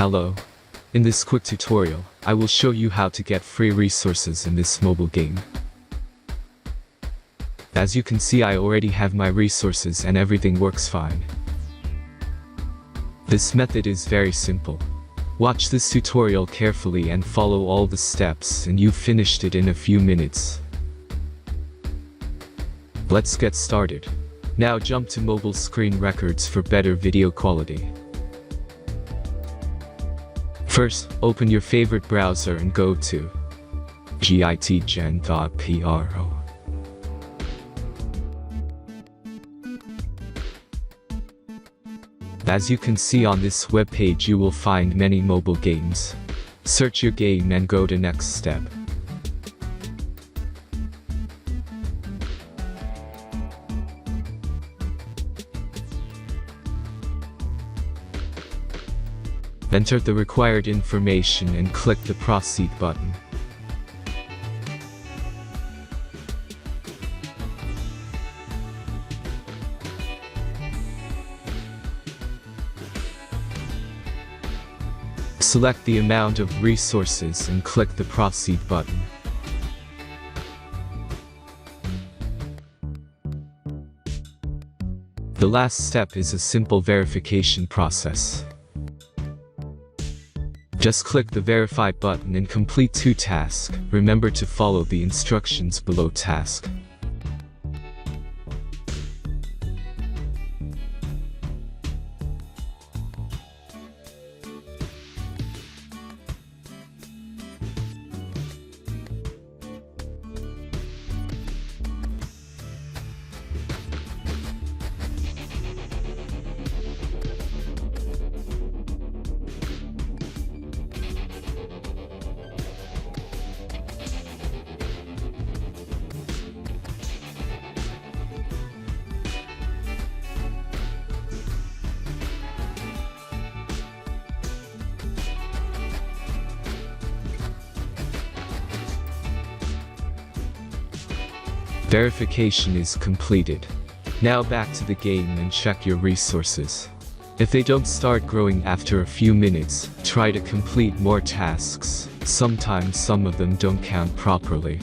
Hello. In this quick tutorial, I will show you how to get free resources in this mobile game. As you can see, I already have my resources and everything works fine. This method is very simple. Watch this tutorial carefully and follow all the steps and you've finished it in a few minutes. Let's get started. Now jump to mobile screen records for better video quality. First, open your favorite browser and go to gitgen.pro. As you can see on this web page, you will find many mobile games. Search your game and go to next step. Enter the required information and click the Proceed button. Select the amount of resources and click the Proceed button. The last step is a simple verification process. Just click the Verify button and complete 2 tasks. Remember to follow the instructions below task. Verification is completed. Now back to the game and check your resources. If they don't start growing after a few minutes, try to complete more tasks. Sometimes some of them don't count properly.